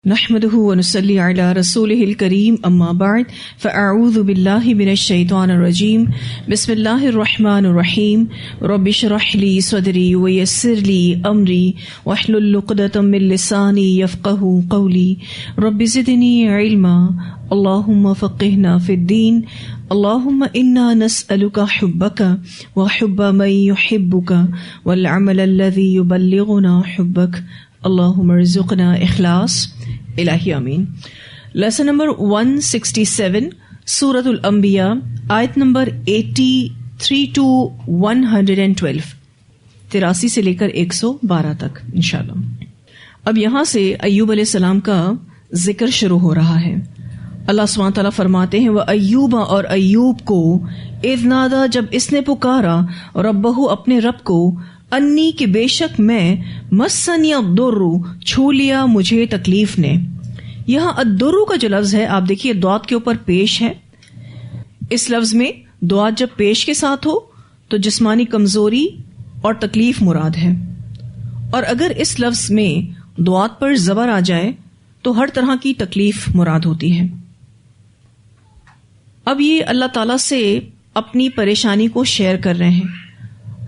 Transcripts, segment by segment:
نحمده ونصلي على رسوله الكريم اما بعد فاعوذ بالله من الشيطان الرجيم بسم الله الرحمن الرحيم رب اشرح لي صدري ويسر لي امري واحلل عقدة من لساني يفقهوا قولي رب زدني علما اللهم فقهنا في الدين اللهم انا نسألك حبك وحب من يحبك والعمل الذي يبلغنا حبك اللهم ارزقنا اخلاص الہی آمین۔ لیسن نمبر 167 سورۃ الانبیاء آیت نمبر 83 to 112، 83 سے لے کر 112 تک انشاءاللہ۔ اب یہاں سے ایوب علیہ السلام کا ذکر شروع ہو رہا ہے۔ اللہ سبحانہ تعالیٰ فرماتے ہیں وَأَيُّوبَ، اور ایوب کو، اذ نادا، جب اس نے پکارا، ربہ، اپنے رب کو، انی، کہ بے شک میں، مسنی الضر، چھو لیا مجھے تکلیف نے۔ یہاں الضر کا جو لفظ ہے آپ دیکھیے دعات کے اوپر پیش ہے۔ اس لفظ میں دعات جب پیش کے ساتھ ہو تو جسمانی کمزوری اور تکلیف مراد ہے، اور اگر اس لفظ میں دعات پر زبر آ جائے تو ہر طرح کی تکلیف مراد ہوتی ہے۔ اب یہ اللہ تعالیٰ سے اپنی پریشانی کو شیئر کر رہے ہیں۔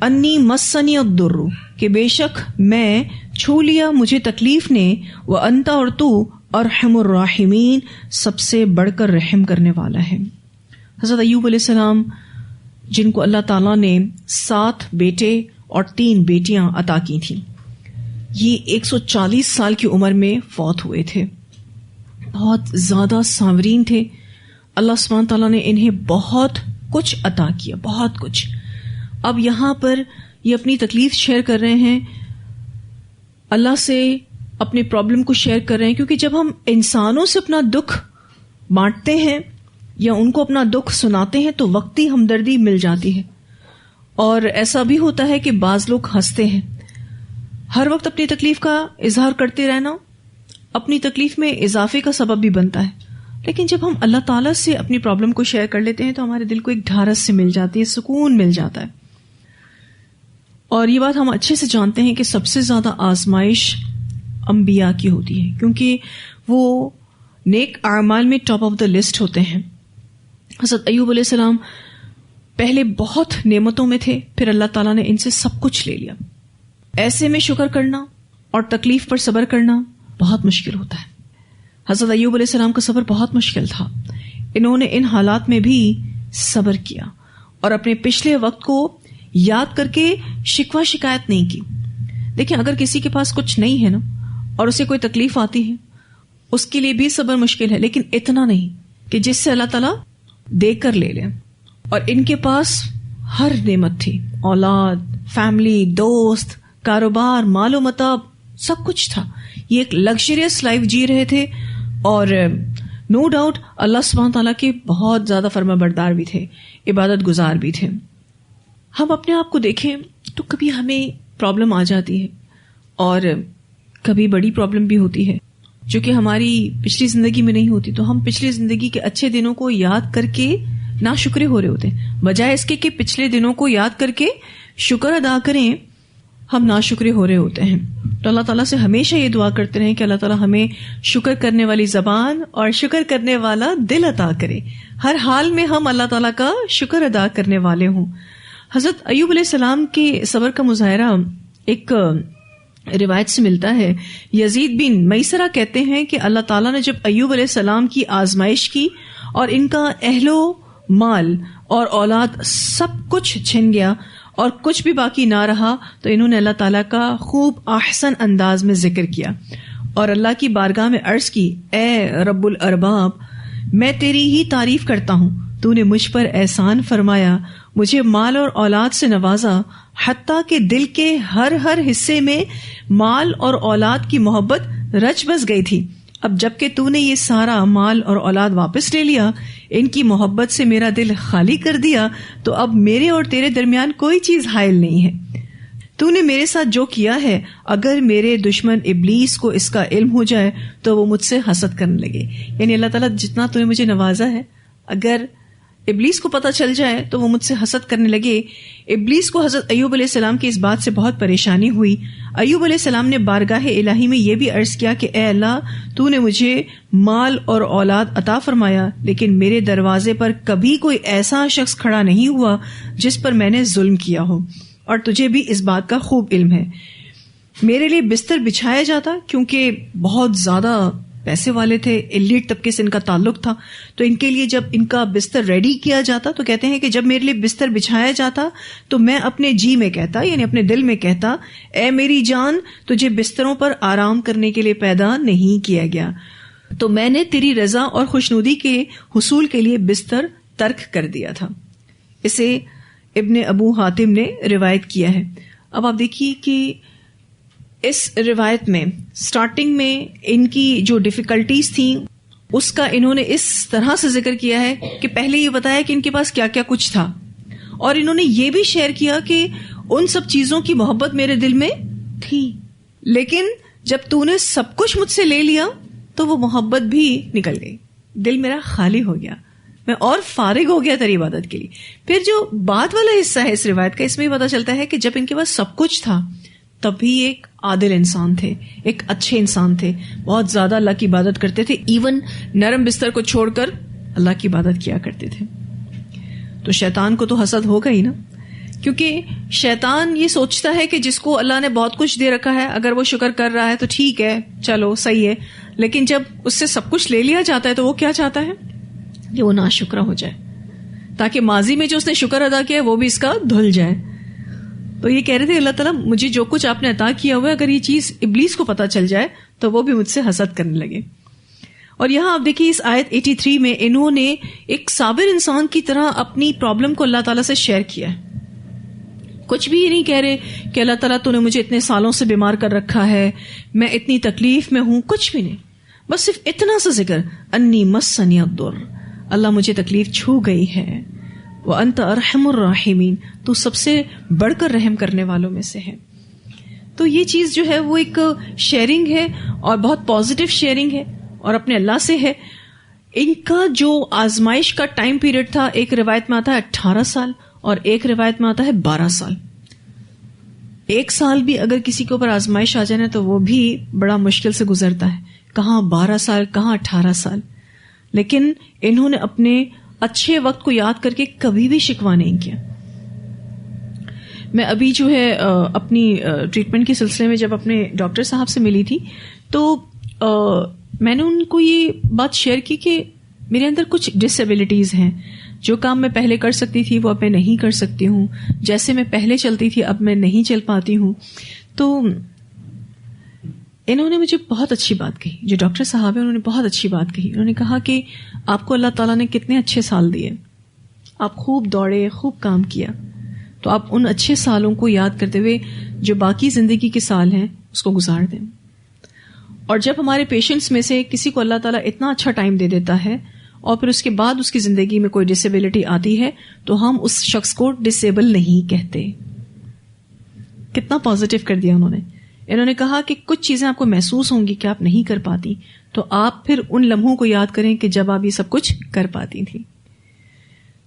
انی مسنی الضر، کہ بے شک میں، چھو لیا مجھے تکلیف نے، وانت، اور تو، ارحم الراحمین، سب سے بڑھ کر رحم کرنے والا ہے۔ حضرت ایوب علیہ السلام، جن کو اللہ تعالیٰ نے 7 بیٹے اور 3 بیٹیاں عطا کی تھیں، یہ 140 سال کی عمر میں فوت ہوئے تھے۔ بہت زیادہ سانورین تھے۔ اللہ سبحانہ تعالیٰ نے انہیں بہت کچھ عطا کیا، بہت کچھ۔ اب یہاں پر یہ اپنی تکلیف شیئر کر رہے ہیں، اللہ سے اپنی پرابلم کو شیئر کر رہے ہیں، کیونکہ جب ہم انسانوں سے اپنا دکھ بانٹتے ہیں یا ان کو اپنا دکھ سناتے ہیں تو وقتی ہمدردی مل جاتی ہے، اور ایسا بھی ہوتا ہے کہ بعض لوگ ہنستے ہیں۔ ہر وقت اپنی تکلیف کا اظہار کرتے رہنا اپنی تکلیف میں اضافے کا سبب بھی بنتا ہے، لیکن جب ہم اللہ تعالیٰ سے اپنی پرابلم کو شیئر کر لیتے ہیں تو ہمارے دل کو ایک ڈھارس سے مل جاتی ہے، سکون مل جاتا ہے۔ اور یہ بات ہم اچھے سے جانتے ہیں کہ سب سے زیادہ آزمائش انبیاء کی ہوتی ہے، کیونکہ وہ نیک اعمال میں ٹاپ آف دا لسٹ ہوتے ہیں۔ حضرت ایوب علیہ السلام پہلے بہت نعمتوں میں تھے، پھر اللہ تعالیٰ نے ان سے سب کچھ لے لیا۔ ایسے میں شکر کرنا اور تکلیف پر صبر کرنا بہت مشکل ہوتا ہے۔ حضرت ایوب علیہ السلام کا صبر بہت مشکل تھا۔ انہوں نے ان حالات میں بھی صبر کیا اور اپنے پچھلے وقت کو یاد کر کے شکوہ شکایت نہیں کی۔ دیکھیں، اگر کسی کے پاس کچھ نہیں ہے نا اور اسے کوئی تکلیف آتی ہے، اس کے لیے بھی صبر مشکل ہے، لیکن اتنا نہیں کہ جس سے اللہ تعالیٰ دے کر لے لے۔ اور ان کے پاس ہر نعمت تھی، اولاد، فیملی، دوست، کاروبار، مال و متاع، سب کچھ تھا۔ یہ ایک لگژریس لائف جی رہے تھے، اور نو ڈاؤٹ اللہ سبحانہ تعالیٰ کے بہت زیادہ فرما بردار بھی تھے، عبادت گزار بھی تھے۔ ہم اپنے آپ کو دیکھیں تو کبھی ہمیں پرابلم آ جاتی ہے، اور کبھی بڑی پرابلم بھی ہوتی ہے جو کہ ہماری پچھلی زندگی میں نہیں ہوتی، تو ہم پچھلی زندگی کے اچھے دنوں کو یاد کر کے ناشکرے ہو رہے ہوتے ہیں، بجائے اس کے کہ پچھلے دنوں کو یاد کر کے شکر ادا کریں، ہم ناشکرے ہو رہے ہوتے ہیں۔ تو اللہ تعالیٰ سے ہمیشہ یہ دعا کرتے رہیں کہ اللہ تعالیٰ ہمیں شکر کرنے والی زبان اور شکر کرنے والا دل عطا کرے، ہر حال میں ہم اللہ تعالیٰ کا شکر ادا کرنے والے ہوں۔ حضرت ایوب علیہ السلام کے صبر کا مظاہرہ ایک روایت سے ملتا ہے۔ یزید بن میسرہ کہتے ہیں کہ اللہ تعالیٰ نے جب ایوب علیہ السلام کی آزمائش کی اور ان کا اہل و مال اور اولاد سب کچھ چھن گیا اور کچھ بھی باقی نہ رہا، تو انہوں نے اللہ تعالیٰ کا خوب احسن انداز میں ذکر کیا اور اللہ کی بارگاہ میں عرض کی، اے رب الارباب، میں تیری ہی تعریف کرتا ہوں، تو نے مجھ پر احسان فرمایا، مجھے مال اور اولاد سے نوازا، حتیٰ کہ دل کے ہر حصے میں مال اور اولاد کی محبت رچ بس گئی تھی۔ اب جب کہ تو نے یہ سارا مال اور اولاد واپس لے لیا، ان کی محبت سے میرا دل خالی کر دیا، تو اب میرے اور تیرے درمیان کوئی چیز حائل نہیں ہے۔ تو نے میرے ساتھ جو کیا ہے، اگر میرے دشمن ابلیس کو اس کا علم ہو جائے تو وہ مجھ سے حسد کرنے لگے۔ یعنی اللہ تعالیٰ جتنا تو نے مجھے نوازا ہے، اگر ابلیس کو پتہ چل جائے تو وہ مجھ سے حسد کرنے لگے. ابلیس کو حضرت ایوب علیہ السلام کی اس بات سے بہت پریشانی ہوئی. ایوب علیہ السلام نے بارگاہ الہی میں یہ بھی عرض کیا کہ اے اللہ تو نے مجھے مال اور اولاد عطا فرمایا، لیکن میرے دروازے پر کبھی کوئی ایسا شخص کھڑا نہیں ہوا جس پر میں نے ظلم کیا ہو، اور تجھے بھی اس بات کا خوب علم ہے. میرے لیے بستر بچھایا جاتا، کیونکہ بہت زیادہ پیسے والے تھے، ایلیٹ طبقے سے ان کا تعلق تھا، تو ان کے لیے جب ان کا بستر ریڈی کیا جاتا تو کہتے ہیں کہ جب میرے لیے بستر بچھایا جاتا تو میں اپنے جی میں کہتا، یعنی اپنے دل میں کہتا، اے میری جان تجھے بستروں پر آرام کرنے کے لیے پیدا نہیں کیا گیا، تو میں نے تیری رضا اور خوشنودی کے حصول کے لیے بستر ترک کر دیا تھا. اسے ابن ابو حاتم نے روایت کیا ہے. اب آپ دیکھیے کہ اس روایت میں سٹارٹنگ میں ان کی جو ڈیفیکلٹیز تھیں اس کا انہوں نے اس طرح سے ذکر کیا ہے کہ پہلے یہ بتایا کہ ان کے پاس کیا کیا کچھ تھا، اور انہوں نے یہ بھی شیئر کیا کہ ان سب چیزوں کی محبت میرے دل میں تھی، لیکن جب تو نے سب کچھ مجھ سے لے لیا تو وہ محبت بھی نکل گئی، دل میرا خالی ہو گیا، میں اور فارغ ہو گیا تیری عبادت کے لیے. پھر جو بعد والا حصہ ہے اس روایت کا، اس میں پتہ چلتا ہے کہ جب ان کے پاس سب کچھ تھا تب بھی ایک عادل انسان تھے، ایک اچھے انسان تھے، بہت زیادہ اللہ کی عبادت کرتے تھے، ایون نرم بستر کو چھوڑ کر اللہ کی عبادت کیا کرتے تھے. تو شیطان کو تو حسد ہوگا ہی نا، کیونکہ شیطان یہ سوچتا ہے کہ جس کو اللہ نے بہت کچھ دے رکھا ہے اگر وہ شکر کر رہا ہے تو ٹھیک ہے، چلو صحیح ہے، لیکن جب اس سے سب کچھ لے لیا جاتا ہے تو وہ کیا چاہتا ہے کہ وہ ناشکر ہو جائے، تاکہ ماضی میں جو اس نے شکر ادا کیا وہ بھی اس کا دھل جائے. تو یہ کہہ رہے تھے اللہ تعالیٰ مجھے جو کچھ آپ نے عطا کیا ہوا ہے اگر یہ چیز ابلیس کو پتہ چل جائے تو وہ بھی مجھ سے حسد کرنے لگے. اور یہاں آپ دیکھیے اس آیت 83 میں انہوں نے ایک صابر انسان کی طرح اپنی پرابلم کو اللہ تعالیٰ سے شیئر کیا ہے. کچھ بھی یہ نہیں کہہ رہے کہ اللہ تعالیٰ تو نے مجھے اتنے سالوں سے بیمار کر رکھا ہے، میں اتنی تکلیف میں ہوں، کچھ بھی نہیں، بس صرف اتنا سا ذکر، انی مسنی الضر، اللہ مجھے تکلیف چھو گئی ہے، وَأَنْتَ أَرْحَمُ الرَّاحِمِينَ، تو سب سے بڑھ کر رحم کرنے والوں میں سے ہے. تو یہ چیز جو ہے وہ ایک شیئرنگ ہے اور بہت پازیٹیو شیئرنگ ہے اور اپنے اللہ سے ہے. ان کا جو آزمائش کا ٹائم پیریڈ تھا، ایک روایت میں آتا ہے 18 سال اور ایک روایت میں آتا ہے 12 سال. ایک سال بھی اگر کسی کے اوپر آزمائش آ جائے نا تو وہ بھی بڑا مشکل سے گزرتا ہے، کہاں 12 سال کہاں 18 سال. لیکن انہوں نے اپنے اچھے وقت کو یاد کر کے کبھی بھی شکوہ نہیں کیا. میں ابھی جو ہے اپنی ٹریٹمنٹ کے سلسلے میں جب اپنے ڈاکٹر صاحب سے ملی تھی تو میں نے ان کو یہ بات شیئر کی کہ میرے اندر کچھ ڈس ایبلٹیز ہیں، جو کام میں پہلے کر سکتی تھی وہ اب میں نہیں کر سکتی ہوں، جیسے میں پہلے چلتی تھی اب میں نہیں چل پاتی ہوں. تو انہوں نے مجھے بہت اچھی بات کہی، جو ڈاکٹر صاحب ہیں انہوں نے بہت اچھی بات کہی. انہوں نے کہا کہ آپ کو اللہ تعالیٰ نے کتنے اچھے سال دیے، آپ خوب دوڑے، خوب کام کیا، تو آپ ان اچھے سالوں کو یاد کرتے ہوئے جو باقی زندگی کے سال ہیں اس کو گزار دیں. اور جب ہمارے پیشنٹس میں سے کسی کو اللہ تعالیٰ اتنا اچھا ٹائم دے دیتا ہے اور پھر اس کے بعد اس کی زندگی میں کوئی ڈسیبلٹی آتی ہے تو ہم اس شخص کو ڈسیبل نہیں کہتے. کتنا پازیٹیو کر دیا انہوں نے. انہوں نے کہا کہ کچھ چیزیں آپ کو محسوس ہوں گی کہ آپ نہیں کر پاتی، تو آپ پھر ان لمحوں کو یاد کریں کہ جب آپ یہ سب کچھ کر پاتی تھی.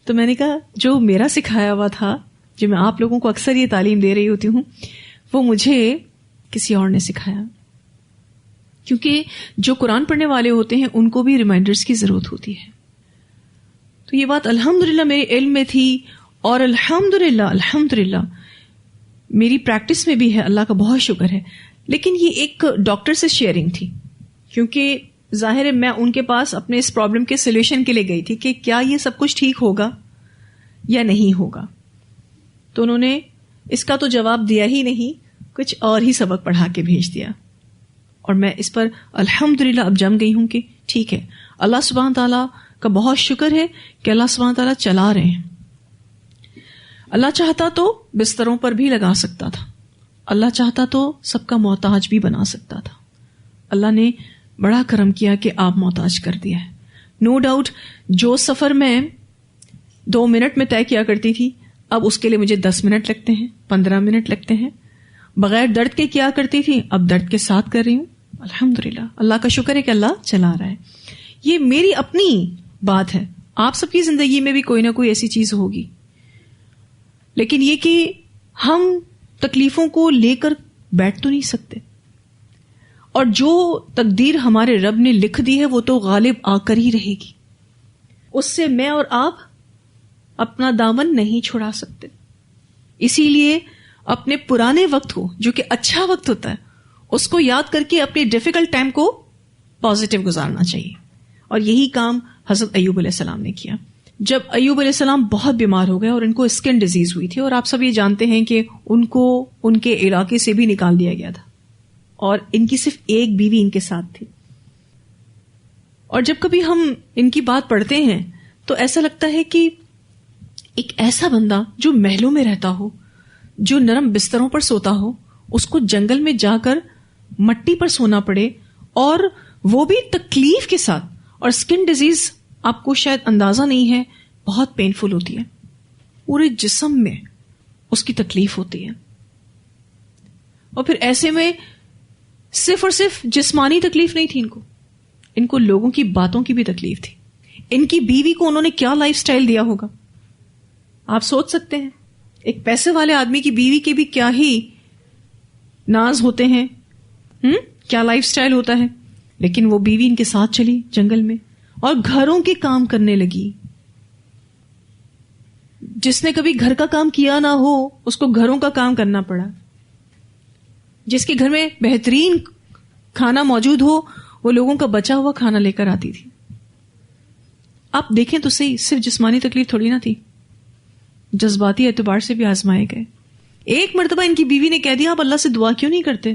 تو میں نے کہا جو میرا سکھایا ہوا تھا، جو میں آپ لوگوں کو اکثر یہ تعلیم دے رہی ہوتی ہوں، وہ مجھے کسی اور نے سکھایا. کیونکہ جو قرآن پڑھنے والے ہوتے ہیں ان کو بھی ریمائنڈرز کی ضرورت ہوتی ہے. تو یہ بات الحمدللہ میرے علم میں تھی اور الحمدللہ میری پریکٹس میں بھی ہے، اللہ کا بہت شکر ہے. لیکن یہ ایک ڈاکٹر سے شیئرنگ تھی، کیونکہ ظاہر ہے میں ان کے پاس اپنے اس پرابلم کے سولوشن کے لیے گئی تھی کہ کیا یہ سب کچھ ٹھیک ہوگا یا نہیں ہوگا. تو انہوں نے اس کا تو جواب دیا ہی نہیں، کچھ اور ہی سبق پڑھا کے بھیج دیا. اور میں اس پر الحمدللہ اب جم گئی ہوں کہ ٹھیک ہے، اللہ سبحانہ تعالیٰ کا بہت شکر ہے کہ اللہ سبحانہ تعالیٰ چلا رہے ہیں. اللہ چاہتا تو بستروں پر بھی لگا سکتا تھا، اللہ چاہتا تو سب کا محتاج بھی بنا سکتا تھا. اللہ نے بڑا کرم کیا کہ آپ محتاج کر دیا ہے. نو ڈاؤٹ جو سفر میں 2 منٹ میں طے کیا کرتی تھی اب اس کے لیے مجھے 10 منٹ لگتے ہیں، 15 منٹ لگتے ہیں. بغیر درد کے کیا کرتی تھی اب درد کے ساتھ کر رہی ہوں. الحمدللہ اللہ کا شکر ہے کہ اللہ چلا رہا ہے. یہ میری اپنی بات ہے، آپ سب کی زندگی میں بھی کوئی نہ کوئی ایسی چیز ہوگی، لیکن یہ کہ ہم تکلیفوں کو لے کر بیٹھ تو نہیں سکتے، اور جو تقدیر ہمارے رب نے لکھ دی ہے وہ تو غالب آ کر ہی رہے گی، اس سے میں اور آپ اپنا دامن نہیں چھڑا سکتے. اسی لیے اپنے پرانے وقت کو، جو کہ اچھا وقت ہوتا ہے، اس کو یاد کر کے اپنے ڈیفیکلٹ ٹائم کو پازیٹیو گزارنا چاہیے. اور یہی کام حضرت ایوب علیہ السلام نے کیا. جب ایوب علیہ السلام بہت بیمار ہو گئے اور ان کو اسکن ڈیزیز ہوئی تھی، اور آپ سب یہ جانتے ہیں کہ ان کو ان کے علاقے سے بھی نکال دیا گیا تھا، اور ان کی صرف ایک بیوی ان کے ساتھ تھی. اور جب کبھی ہم ان کی بات پڑھتے ہیں تو ایسا لگتا ہے کہ ایک ایسا بندہ جو محلوں میں رہتا ہو، جو نرم بستروں پر سوتا ہو، اس کو جنگل میں جا کر مٹی پر سونا پڑے، اور وہ بھی تکلیف کے ساتھ. اور اسکن ڈیزیز آپ کو شاید اندازہ نہیں ہے، بہت پینفل ہوتی ہے، پورے جسم میں اس کی تکلیف ہوتی ہے. اور پھر ایسے میں صرف اور صرف جسمانی تکلیف نہیں تھی ان کو لوگوں کی باتوں کی بھی تکلیف تھی. ان کی بیوی کو انہوں نے کیا لائف سٹائل دیا ہوگا، آپ سوچ سکتے ہیں. ایک پیسے والے آدمی کی بیوی کے بھی کیا ہی ناز ہوتے ہیں، کیا لائف سٹائل ہوتا ہے. لیکن وہ بیوی ان کے ساتھ چلی جنگل میں اور گھروں کے کام کرنے لگی. جس نے کبھی گھر کا کام کیا نہ ہو اس کو گھروں کا کام کرنا پڑا. جس کے گھر میں بہترین کھانا موجود ہو وہ لوگوں کا بچا ہوا کھانا لے کر آتی تھی. آپ دیکھیں تو صحیح، صرف جسمانی تکلیف تھوڑی نہ تھی، جذباتی اعتبار سے بھی آزمائے گئے. ایک مرتبہ ان کی بیوی نے کہہ دیا آپ اللہ سے دعا کیوں نہیں کرتے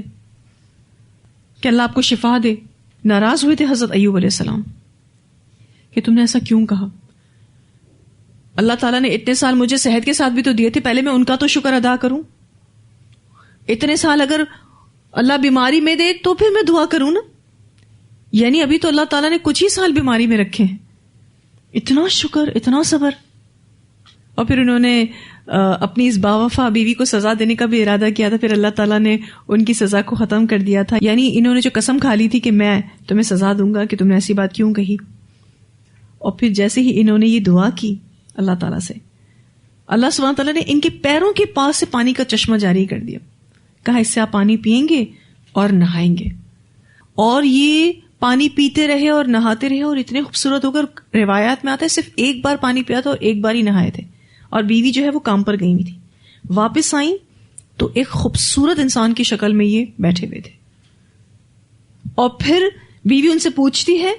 کہ اللہ آپ کو شفا دے. ناراض ہوئے تھے حضرت ایوب علیہ السلام کہ تم نے ایسا کیوں کہا. اللہ تعالیٰ نے اتنے سال مجھے صحت کے ساتھ بھی تو دیے تھے، پہلے میں ان کا تو شکر ادا کروں. اتنے سال اگر اللہ بیماری میں دے تو پھر میں دعا کروں نا. یعنی ابھی تو اللہ تعالیٰ نے کچھ ہی سال بیماری میں رکھے ہیں. اتنا شکر، اتنا صبر. اور پھر انہوں نے اپنی اس باوفا بیوی کو سزا دینے کا بھی ارادہ کیا تھا، پھر اللہ تعالیٰ نے ان کی سزا کو ختم کر دیا تھا. یعنی انہوں نے جو قسم کھا لی تھی کہ میں تمہیں سزا دوں گا کہ تم نے ایسی بات کیوں کہی. اور پھر جیسے ہی انہوں نے یہ دعا کی اللہ تعالیٰ سے، اللہ سبحانہ تعالیٰ نے ان کے پیروں کے پاس سے پانی کا چشمہ جاری کر دیا. کہا اس سے آپ پانی پئیں گے اور نہائیں گے. اور یہ پانی پیتے رہے اور نہاتے رہے، اور اتنے خوبصورت ہو کر روایات میں آتا ہے صرف ایک بار پانی پیا تھا اور ایک بار ہی نہائے تھے. اور بیوی جو ہے وہ کام پر گئی ہوئی تھی، واپس آئیں تو ایک خوبصورت انسان کی شکل میں یہ بیٹھے ہوئے تھے. اور پھر بیوی ان سے پوچھتی ہے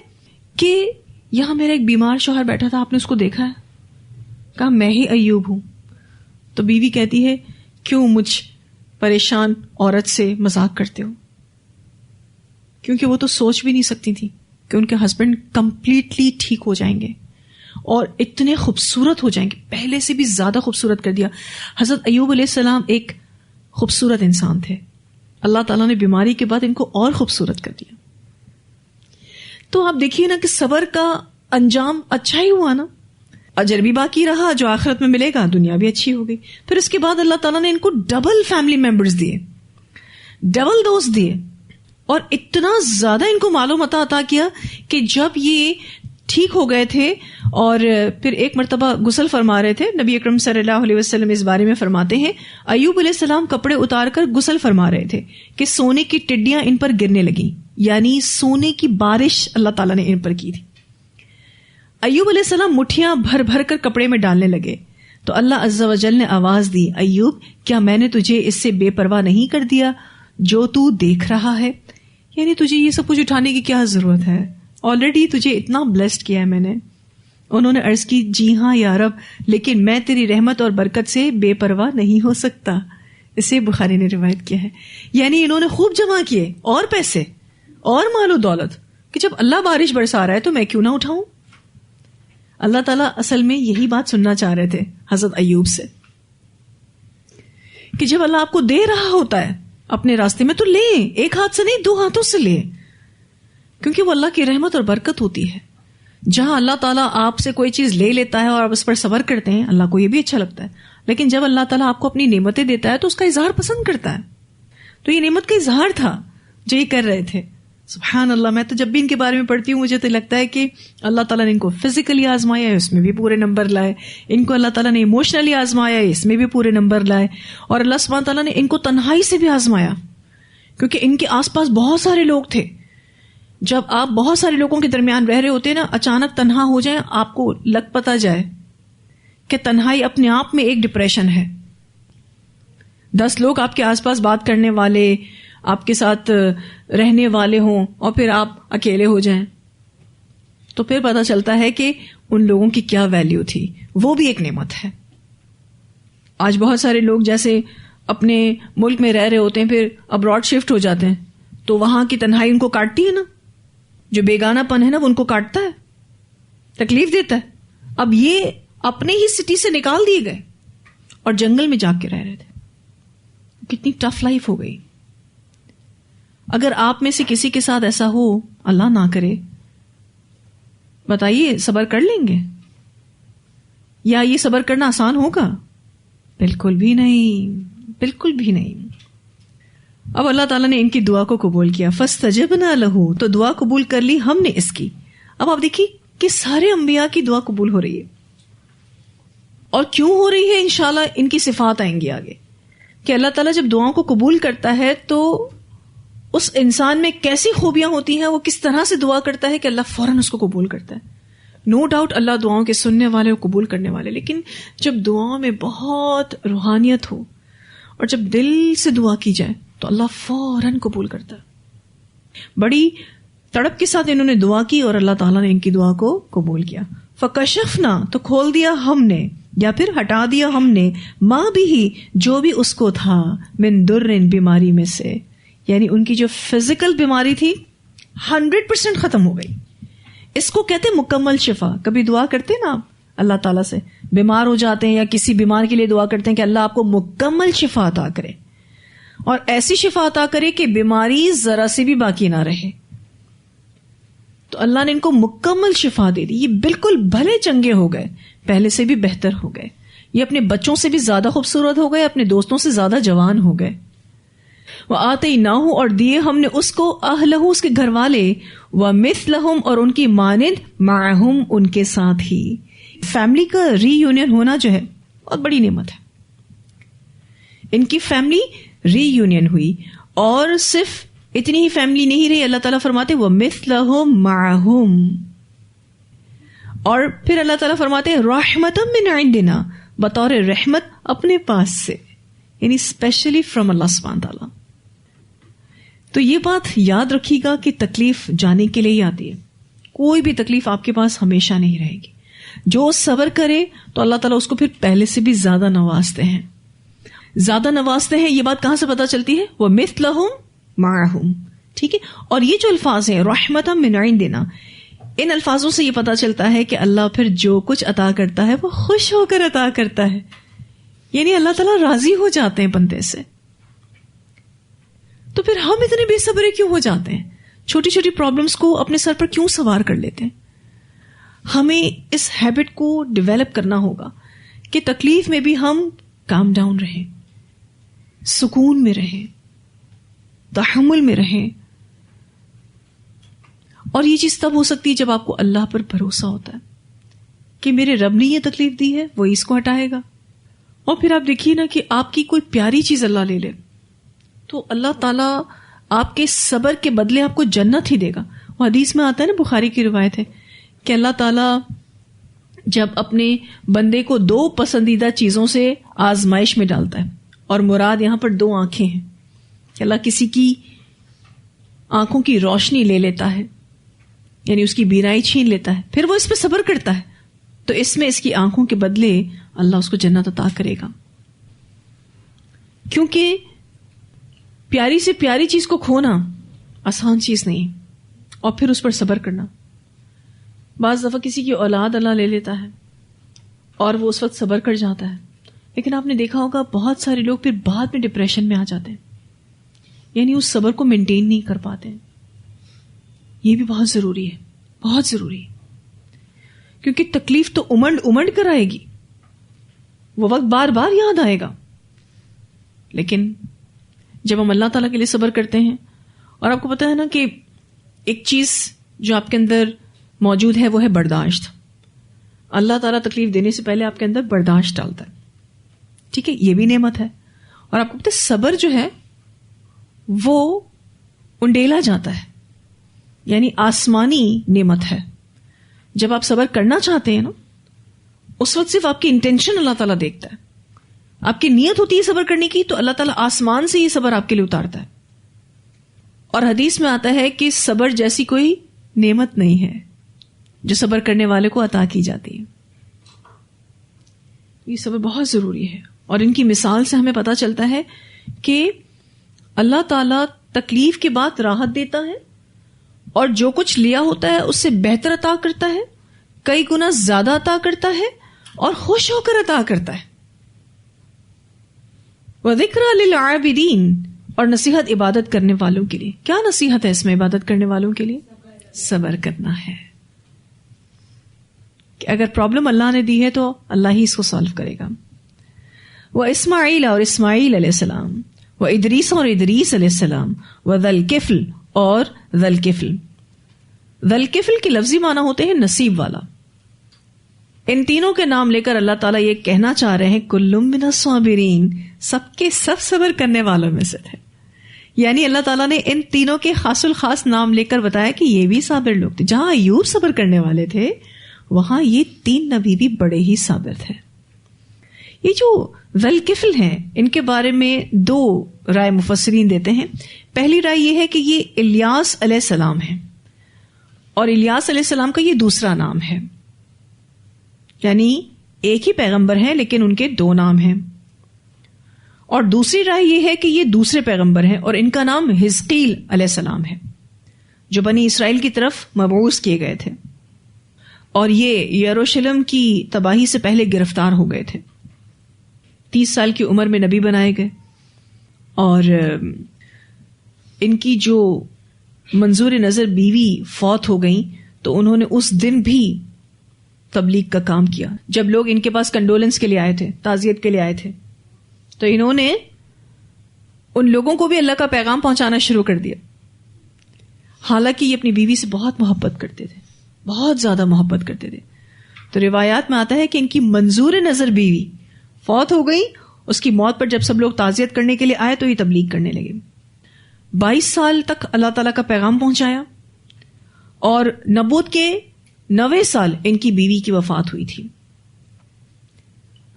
کہ یہاں میرا ایک بیمار شوہر بیٹھا تھا، آپ نے اس کو دیکھا ہے؟ کہا میں ہی ایوب ہوں. تو بیوی کہتی ہے کیوں مجھ پریشان عورت سے مذاق کرتے ہو؟ کیونکہ وہ تو سوچ بھی نہیں سکتی تھی کہ ان کے ہسبینڈ کمپلیٹلی ٹھیک ہو جائیں گے اور اتنے خوبصورت ہو جائیں گے، پہلے سے بھی زیادہ خوبصورت کر دیا. حضرت ایوب علیہ السلام ایک خوبصورت انسان تھے، اللہ تعالیٰ نے بیماری کے بعد ان کو اور خوبصورت کر دیا. تو آپ دیکھیے نا کہ صبر کا انجام اچھا ہی ہوا نا، اجر بھی باقی رہا، جو آخرت میں ملے گا، دنیا بھی اچھی ہو گئی. پھر اس کے بعد اللہ تعالیٰ نے ان کو ڈبل فیملی ممبرز دیے، ڈبل دوست دیے، اور اتنا زیادہ ان کو مال و متاع عطا کیا کہ جب یہ ٹھیک ہو گئے تھے اور پھر ایک مرتبہ غسل فرما رہے تھے، نبی اکرم صلی اللہ علیہ وسلم اس بارے میں فرماتے ہیں ایوب علیہ السلام کپڑے اتار کر غسل فرما رہے تھے کہ سونے کی ٹڈیاں ان پر گرنے لگیں، یعنی سونے کی بارش اللہ تعالیٰ نے ان پر کی تھی. ایوب علیہ السلام مٹھیاں بھر بھر کر کپڑے میں ڈالنے لگے تو اللہ عز و جل نے آواز دی، ایوب کیا میں نے تجھے اس سے بے پرواہ نہیں کر دیا جو تو دیکھ رہا ہے؟ یعنی تجھے یہ سب کچھ اٹھانے کی کیا ضرورت ہے، آلریڈی تجھے اتنا بلیسڈ کیا ہے میں نے. انہوں نے عرض کی جی ہاں یا رب، لیکن میں تیری رحمت اور برکت سے بے پرواہ نہیں ہو سکتا. اسے بخاری نے روایت کیا ہے. یعنی انہوں نے خوب جمع کیے اور پیسے اور مال و دولت کہ جب اللہ بارش برسا رہا ہے تو میں کیوں نہ اٹھاؤں. اللہ تعالیٰ اصل میں یہی بات سننا چاہ رہے تھے حضرت ایوب سے کہ جب اللہ آپ کو دے رہا ہوتا ہے اپنے راستے میں تو لیں، ایک ہاتھ سے نہیں 2 ہاتھوں سے لیں، کیونکہ وہ اللہ کی رحمت اور برکت ہوتی ہے. جہاں اللہ تعالیٰ آپ سے کوئی چیز لے لیتا ہے اور آپ اس پر صبر کرتے ہیں، اللہ کو یہ بھی اچھا لگتا ہے. لیکن جب اللہ تعالیٰ آپ کو اپنی نعمتیں دیتا ہے تو اس کا اظہار پسند کرتا ہے. تو یہ نعمت کا اظہار تھا جو یہ کر رہے تھے سبحان اللہ. میں تو جب بھی ان کے بارے میں پڑھتی ہوں مجھے تو لگتا ہے کہ اللہ تعالیٰ نے ان کو فزیکلی آزمایا ہے, اس میں بھی پورے نمبر لائے. ان کو اللہ تعالیٰ نے ایموشنلی آزمایا ہے, اس میں بھی پورے نمبر لائے. اور اللہ سبحانہ تعالیٰ نے ان کو تنہائی سے بھی آزمایا, کیونکہ ان کے آس پاس بہت سارے لوگ تھے. جب آپ بہت سارے لوگوں کے درمیان رہ رہے ہوتے ہیں نا, اچانک تنہا ہو جائیں, آپ کو لگ پتا جائے کہ تنہائی اپنے آپ میں ایک ڈپریشن ہے. 10 لوگ آپ کے آس پاس بات کرنے والے, آپ کے ساتھ رہنے والے ہوں, اور پھر آپ اکیلے ہو جائیں, تو پھر پتا چلتا ہے کہ ان لوگوں کی کیا ویلیو تھی. وہ بھی ایک نعمت ہے. آج بہت سارے لوگ جیسے اپنے ملک میں رہ رہے ہوتے ہیں, پھر ابراڈ شفٹ ہو جاتے ہیں, تو وہاں کی تنہائی ان کو کاٹتی ہے نا, جو بیگانہ پن ہے نا وہ ان کو کاٹتا ہے, تکلیف دیتا ہے. اب یہ اپنے ہی سٹی سے نکال دیے گئے اور جنگل میں جا کے رہ رہے تھے. کتنی ٹف لائف ہو گئی. اگر آپ میں سے کسی کے ساتھ ایسا ہو, اللہ نہ کرے, بتائیے صبر کر لیں گے؟ یا یہ صبر کرنا آسان ہوگا؟ بالکل بھی نہیں, بالکل بھی نہیں. اب اللہ تعالیٰ نے ان کی دعا کو قبول کیا. فاستجبنا لہ, تو دعا قبول کر لی ہم نے اس کی. اب آپ دیکھیے کہ سارے انبیاء کی دعا قبول ہو رہی ہے. اور کیوں ہو رہی ہے انشاءاللہ ان کی صفات آئیں گی آگے, کہ اللہ تعالیٰ جب دعاؤں کو قبول کرتا ہے تو اس انسان میں کیسی خوبیاں ہوتی ہیں, وہ کس طرح سے دعا کرتا ہے کہ اللہ فوراً اس کو قبول کرتا ہے. نو ڈاؤٹ اللہ دعاؤں کے سننے والے اور قبول کرنے والے, لیکن جب دعاؤں میں بہت روحانیت ہو اور جب دل سے دعا کی جائے تو اللہ فوراً قبول کرتا ہے. بڑی تڑپ کے ساتھ انہوں نے دعا کی اور اللہ تعالیٰ نے ان کی دعا کو قبول کیا. فکشفنا, تو کھول دیا ہم نے یا پھر ہٹا دیا ہم نے, ماں بھی, جو بھی اس کو تھا, من درن, بیماری میں سے. یعنی ان کی جو فزیکل بیماری تھی 100% ختم ہو گئی. اس کو کہتے ہیں مکمل شفا. کبھی دعا کرتے ہیں نا آپ اللہ تعالیٰ سے, بیمار ہو جاتے ہیں یا کسی بیمار کے لیے دعا کرتے ہیں کہ اللہ آپ کو مکمل شفا عطا کرے, اور ایسی شفا عطا کرے کہ بیماری ذرا سے بھی باقی نہ رہے. تو اللہ نے ان کو مکمل شفا دے دی. یہ بالکل بھلے چنگے ہو گئے, پہلے سے بھی بہتر ہو گئے. یہ اپنے بچوں سے بھی زیادہ خوبصورت ہو گئے, اپنے دوستوں سے زیادہ جوان ہو گئے. وَآتَيْنَاهُ, اور دیے ہم نے اس کو, اہلہ, اس کے گھر والے, وَمِثْلَهُمْ, اور ان کی مانند, مَعَهُمْ, ان کے ساتھ ہی. فیملی کا ری یونین ہونا جو ہے بہت بڑی نعمت ہے. ان کی فیملی ری یونین ہوئی, اور صرف اتنی ہی فیملی نہیں رہی. اللہ تعالیٰ فرماتے وَمِثْلَهُمْ مَعَهُمْ, اور پھر اللہ تعالیٰ فرماتے رحمتم من عندنا, بطور رحمت اپنے پاس سے, یعنی اسپیشلی فرام اللہ سبحانہ تعالیٰ. تو یہ بات یاد رکھیے گا کہ تکلیف جانے کے لیے ہی آتی ہے. کوئی بھی تکلیف آپ کے پاس ہمیشہ نہیں رہے گی. جو صبر کرے تو اللہ تعالیٰ اس کو پھر پہلے سے بھی زیادہ نوازتے ہیں, زیادہ نوازتے ہیں. یہ بات کہاں سے پتا چلتی ہے؟ وَمِثْلَهُمْ مَعَهُمْ, ٹھیک ہے. اور یہ جو الفاظ ہیں رحمتم من عندنا, ان الفاظوں سے یہ پتا چلتا ہے کہ اللہ پھر جو کچھ عطا کرتا ہے وہ خوش ہو کر عطا کرتا ہے. یعنی اللہ تعالیٰ راضی ہو جاتے ہیں بندے سے. تو پھر ہم اتنے بے صبرے کیوں ہو جاتے ہیں؟ چھوٹی چھوٹی پرابلمس کو اپنے سر پر کیوں سوار کر لیتے ہیں؟ ہمیں اس ہیبٹ کو ڈیولپ کرنا ہوگا کہ تکلیف میں بھی ہم کام ڈاؤن رہیں, سکون میں رہیں, تحمل میں رہیں. اور یہ چیز تب ہو سکتی ہے جب آپ کو اللہ پر بھروسہ ہوتا ہے کہ میرے رب نے یہ تکلیف دی ہے, وہ اس کو ہٹائے گا. اور پھر آپ دیکھیے نا کہ آپ کی کوئی پیاری چیز اللہ لے لے تو اللہ تعالیٰ آپ کے صبر کے بدلے آپ کو جنت ہی دے گا. وہ حدیث میں آتا ہے نا, بخاری کی روایت ہے کہ اللہ تعالیٰ جب اپنے بندے کو 2 پسندیدہ چیزوں سے آزمائش میں ڈالتا ہے, اور مراد یہاں پر 2 آنکھیں ہیں, کہ اللہ کسی کی آنکھوں کی روشنی لے لیتا ہے, یعنی اس کی بینائی چھین لیتا ہے, پھر وہ اس پہ صبر کرتا ہے, تو اس میں اس کی آنکھوں کے بدلے اللہ اس کو جنت عطا کرے گا. کیونکہ پیاری سے پیاری چیز کو کھونا آسان چیز نہیں, اور پھر اس پر صبر کرنا. بعض دفعہ کسی کی اولاد اللہ لے لیتا ہے اور وہ اس وقت صبر کر جاتا ہے, لیکن آپ نے دیکھا ہوگا بہت سارے لوگ پھر بعد میں ڈپریشن میں آ جاتے ہیں, یعنی اس صبر کو مینٹین نہیں کر پاتے. یہ بھی بہت ضروری ہے, بہت ضروری ہے, کیونکہ تکلیف تو امنڈ کر آئے گی, وہ وقت بار بار یاد آئے گا. لیکن جب ہم اللہ تعالیٰ کے لیے صبر کرتے ہیں, اور آپ کو پتا ہے نا کہ ایک چیز جو آپ کے اندر موجود ہے وہ ہے برداشت. اللہ تعالیٰ تکلیف دینے سے پہلے آپ کے اندر برداشت ڈالتا ہے. ٹھیک ہے, یہ بھی نعمت ہے. اور آپ کو پتہ ہے صبر جو ہے وہ انڈیلا جاتا ہے, یعنی آسمانی نعمت ہے. جب آپ صبر کرنا چاہتے ہیں نا, اس وقت صرف آپ کی انٹینشن اللہ تعالیٰ دیکھتا ہے. آپ کی نیت ہوتی ہے صبر کرنے کی, تو اللہ تعالیٰ آسمان سے یہ صبر آپ کے لیے اتارتا ہے. اور حدیث میں آتا ہے کہ صبر جیسی کوئی نعمت نہیں ہے جو صبر کرنے والے کو عطا کی جاتی ہے. یہ صبر بہت ضروری ہے, اور ان کی مثال سے ہمیں پتہ چلتا ہے کہ اللہ تعالیٰ تکلیف کے بعد راحت دیتا ہے, اور جو کچھ لیا ہوتا ہے اس سے بہتر عطا کرتا ہے, کئی گنا زیادہ عطا کرتا ہے, اور خوش ہو کر عطا کرتا ہے. وَذِكْرَى لِلْعَابِدِينَ, اور نصیحت عبادت کرنے والوں کے لیے. کیا نصیحت ہے اس میں عبادت کرنے والوں کے لیے؟ صبر کرنا ہے. کہ اگر پرابلم اللہ نے دی ہے تو اللہ ہی اس کو سالو کرے گا. وہ اسماعیل اور اسماعیل علیہ السلام, وہ ادریس اور ادریس علیہ السلام, وہ ذوالکفل اور ذوالکفل. ذوالکفل کے لفظی معنی ہوتے ہیں نصیب والا. ان تینوں کے نام لے کر اللہ تعالیٰ یہ کہنا چاہ رہے ہیں کل من الصابرین, سب کے سب صبر کرنے والوں میں سے تھے. یعنی اللہ تعالیٰ نے ان تینوں کے خاص الخاص نام لے کر بتایا کہ یہ بھی صابر لوگ تھے. جہاں ایوب صبر کرنے والے تھے, وہاں یہ تین نبی بھی بڑے ہی صابر تھے. یہ جو ذوالکفل ہیں, ان کے بارے میں دو رائے مفسرین دیتے ہیں. پہلی رائے یہ ہے کہ یہ الیاس علیہ السلام ہے, اور الیاس علیہ السلام کا یہ دوسرا نام ہے. یعنی ایک ہی پیغمبر ہیں لیکن ان کے دو نام ہیں. اور دوسری رائے یہ ہے کہ یہ دوسرے پیغمبر ہیں, اور ان کا نام حزقیل علیہ السلام ہے, جو بنی اسرائیل کی طرف مبعوث کیے گئے تھے, اور یہ یروشلم کی تباہی سے پہلے گرفتار ہو گئے تھے. 30 سال کی عمر میں نبی بنائے گئے, اور ان کی جو منظور نظر بیوی فوت ہو گئیں تو انہوں نے اس دن بھی تبلیغ کا کام کیا. جب لوگ ان کے پاس کنڈولنس کے لیے آئے تھے, تعزیت کے لیے آئے تھے, تو انہوں نے ان لوگوں کو بھی اللہ کا پیغام پہنچانا شروع کر دیا. حالانکہ یہ اپنی بیوی سے بہت محبت کرتے تھے, بہت زیادہ محبت کرتے تھے. تو روایات میں آتا ہے کہ ان کی منظور نظر بیوی فوت ہو گئی. اس کی موت پر جب سب لوگ تعزیت کرنے کے لیے آئے تو یہ تبلیغ کرنے لگے. 22 سال تک اللہ تعالیٰ کا پیغام پہنچایا, اور نبوت کے 90 سال ان کی بیوی کی وفات ہوئی تھی.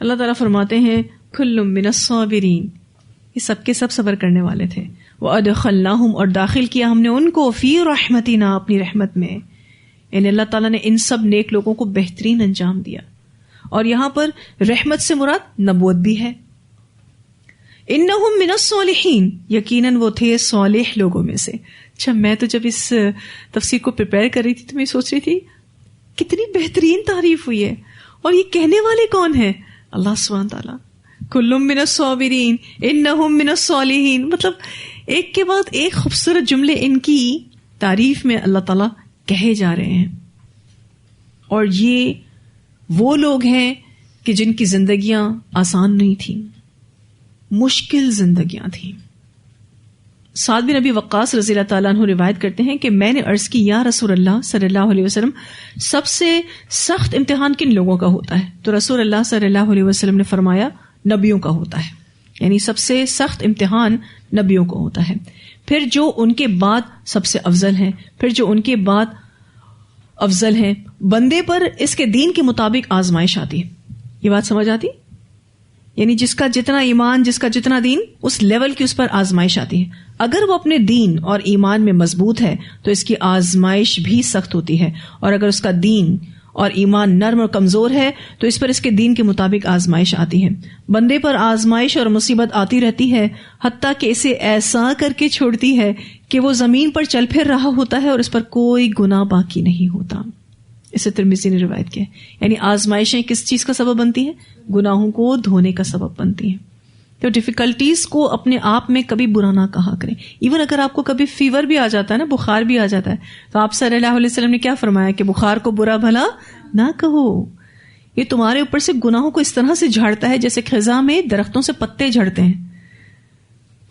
اللہ تعالیٰ فرماتے ہیں کل من الصابرین, یہ سب کے سب صبر کرنے والے تھے. وَأَدْخَلْنَاهُمْ, اور داخل کیا ہم نے ان کو فی رحمتنا, اپنی رحمت میں. یعنی اللہ تعالیٰ نے ان سب نیک لوگوں کو بہترین انجام دیا. اور یہاں پر رحمت سے مراد نبوت بھی ہے. انہم من الصالحین, یقیناً وہ تھے صالح لوگوں میں سے. اچھا, میں تو جب اس تفسیر کو پریپیئر کر رہی تھی تو میں سوچ رہی تھی کتنی بہترین تعریف ہوئی ہے, اور یہ کہنے والے کون ہیں؟ اللہ سبحانہ تعالیٰ. کل من الصابرین انہم من الصالحین, مطلب ایک کے بعد ایک خوبصورت جملے ان کی تعریف میں اللہ تعالیٰ کہے جا رہے ہیں. اور یہ وہ لوگ ہیں کہ جن کی زندگیاں آسان نہیں تھیں, مشکل زندگیاں تھیں. سعد بن ابی وقاص رضی اللہ تعالیٰ عنہ روایت کرتے ہیں کہ میں نے عرض کی یا رسول اللہ صلی اللہ علیہ وسلم, سب سے سخت امتحان کن لوگوں کا ہوتا ہے؟ تو رسول اللہ صلی اللہ علیہ وسلم نے فرمایا نبیوں کا ہوتا ہے. یعنی سب سے سخت امتحان نبیوں کو ہوتا ہے, پھر جو ان کے بعد سب سے افضل ہیں, پھر جو ان کے بعد افضل ہیں. بندے پر اس کے دین کے مطابق آزمائش آتی ہے. یہ بات سمجھ آتی؟ یعنی جس کا جتنا ایمان, جس کا جتنا دین, اس لیول کی اس پر آزمائش آتی ہے. اگر وہ اپنے دین اور ایمان میں مضبوط ہے تو اس کی آزمائش بھی سخت ہوتی ہے, اور اگر اس کا دین اور ایمان نرم اور کمزور ہے تو اس پر اس کے دین کے مطابق آزمائش آتی ہے. بندے پر آزمائش اور مصیبت آتی رہتی ہے, حتیٰ کہ اسے ایسا کر کے چھوڑتی ہے کہ وہ زمین پر چل پھر رہا ہوتا ہے اور اس پر کوئی گناہ باقی نہیں ہوتا. اسے ترمذی نے روایت کیا ہے. یعنی آزمائشیں کس چیز کا سبب بنتی ہیں؟ گناہوں کو دھونے کا سبب بنتی ہیں. تو ڈیفیکلٹیز کو اپنے آپ میں کبھی برا نہ کہا کریں. ایون اگر آپ کو کبھی فیور بھی آ جاتا ہے نا, بخار بھی آ جاتا ہے, تو آپ صلی اللہ علیہ وسلم نے کیا فرمایا کہ بخار کو برا بھلا نہ کہو. یہ تمہارے اوپر سے گناہوں کو اس طرح سے جھاڑتا ہے جیسے خزاں میں درختوں سے پتے جھڑتے ہیں.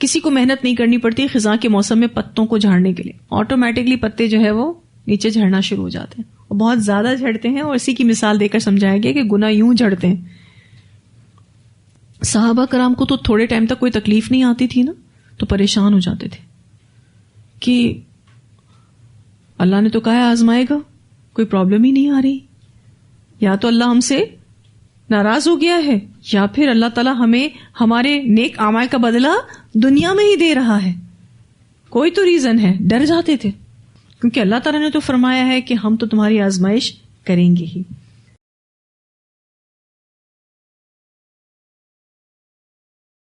کسی کو محنت نہیں کرنی پڑتی خزاں کے موسم میں پتوں کو جھاڑنے کے لیے، آٹومیٹکلی پتے جو ہے وہ نیچے جھڑنا شروع ہو جاتے ہیں، اور بہت زیادہ جھڑتے ہیں، اور اسی کی مثال دے کر سمجھایا گیا کہ گناہ یوں جھڑتے ہیں. صحابہ کرام کو تو تھوڑے ٹائم تک کوئی تکلیف نہیں آتی تھی نا، تو پریشان ہو جاتے تھے کہ اللہ نے تو کہا ہے آزمائے گا، کوئی پرابلم ہی نہیں آ رہی، یا تو اللہ ہم سے ناراض ہو گیا ہے، یا پھر اللہ تعالیٰ ہمیں ہمارے نیک اعمال کا بدلہ دنیا میں ہی دے رہا ہے، کوئی تو ریزن ہے. ڈر جاتے تھے کیونکہ اللہ تعالیٰ نے تو فرمایا ہے کہ ہم تو تمہاری آزمائش کریں گے ہی.